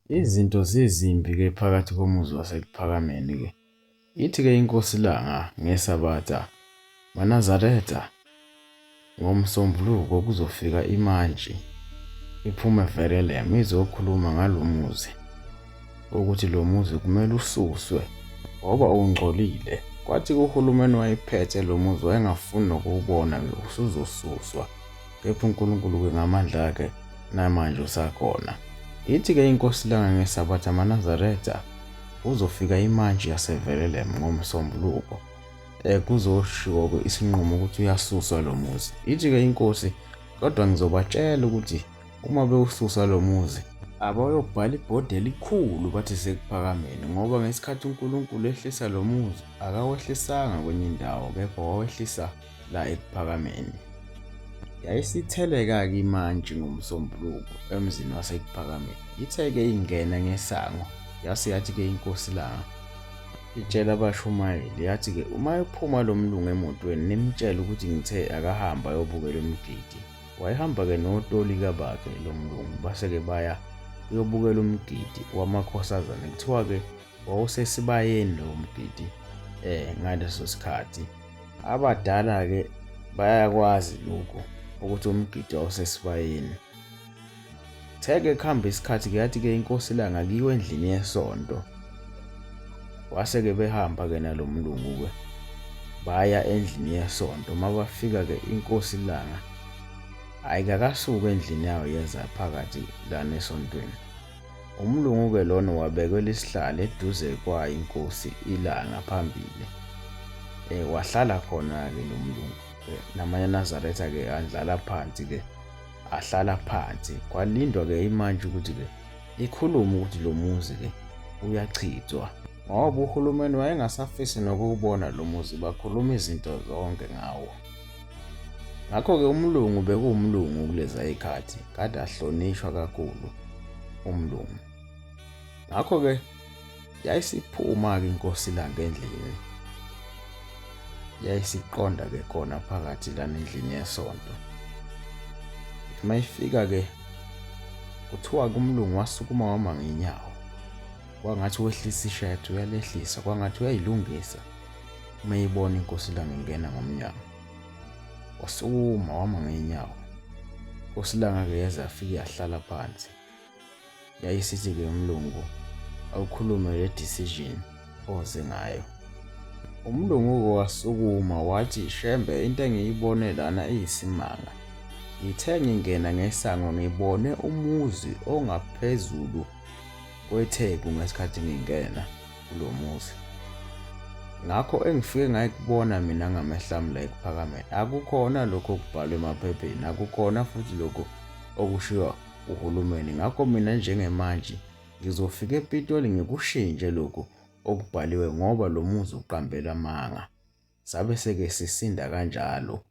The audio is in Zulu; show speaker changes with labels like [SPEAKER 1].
[SPEAKER 1] Izinto zizimbi-ke phakathi komuzi wasePhakameni-ke. Ithi-ke iNkosi Langa ngeSabatha, maNazaretha, ngoMsombuluko kuzofika imantshi iphume Verulam izokhuluma ngalo muzi ukuthi lo muzi kumele ususwe ngoba ungcolile. Kwathi uhulumeni wayephethe lo muzi wayengafuni nokuwubona-ke usuzosuswa, kepha uNkulunkulu-ke ngamandla akhe namanje usakhona. Ithi-ke iNkosi Langa ngeSabatha, maNazaretha, kuzofika imantshi yaseVerulam ngoMsombuluko kuzoshiwo-ke isinqumo ukuthi uyasuswa lo muzi. Ithi-ke inkosi, kodwa ngizobatshela ukuthi uma bewususa lo muzi abayobhala ibhodi elikhulu bathi sekuPhakameni, ngoba ngesikhathi uNkulunkulu ehlisa lo muzi akawehlisanga kwenye indawo, kepha wawehlisa la eKuphakameni. Yayisitheleka-ke imantshi ngoMsombuluko emzini waseKuphakameni. Ithe-ke ingena ngesango yase yathi-ke iNkosi Langa itshela abashumayeli yathi-ke uma ephuma lo mlungu emotweni nimtshele ukuthi ngithe akahamba ayobukela umgidi. Wayehamba-ke notolika bakhe lo mlungu, base-ke baya uyobukela umgidi wamakhosazane. Kuthiwa-ke wawusesibayeni lowo mgidi ngaleso sikhathi. Abadala-ke bayakwazi lokhu ukuthi umgidi wawusesibayeni. Kuthe-ke kuhamba isikhathi-ke yathi-ke iNkosi Langa kiwe endlini yesonto. Wase-ke behamba-ke nalo mlungu-ke baya endlini yesonto. Mabafika-ke iNkosi Langa ayikakasuki endlini yayo yeza phakathi lana esontweni. Umlungu-ke lona wabekelwa isihlalo eduze kwayo iNkosi iLanga phambili. Wahlala khona-ke lo mlungu namaNazaretha-ke adlala phansi-ke ahlala phansi. Kwalindwa-ke imantshi ukuthi-ke ikhulume ukuthi lo muzi-ke uyachithwa, ngoba uhulumeni wayengasafisi nokuwubona lo muzi, bakhuluma izinto zonke ngawo. Ngakho-ke umlungu bekuwumlungu kuleza y'khathi, kade ahlonishwa kakhulu umlungu. Ngakho-ke yayisiphuma-ke iNkosi Langa endlini, yayisiqonda-ke khona phakathi lana endlini yesonto. Mayifika-ke kuthiwa umlungu wasukuma wama ngenyawo, kwangathi wehlisa ishadi uyalehlisa, kwangathi uyayilungisa. Uma eyibona iNkosi Langa ingena ngomnyango wasukuma wama ngenyawo. iNkosi Langa-ke yaze yafika yahlala phansi. Yayisithi-ke umlungu awukhulume le decision oze ngayo. Umlungu-ke wasukuma wathi, Shembe, into engiyibone lana iyisimanga. Ngithe ngingena ngesango ngibone umuzi ongaphezulu kwetheku ngesikhathi ngingena kulo muzi. Ngakho engifike ngayikubona mina ngamehlo ami la eKuphakameni akukhona lokho okubhalwe emaphepheni, akukhona futhi lokho okushiwa uhulumeni. Ngakho mina njengemantshi ngizofika ePitoli ngikushintshe lokhu okubhaliwe ngoba lo muzi uqambela amanga. Sabe seke sisinda kanjalo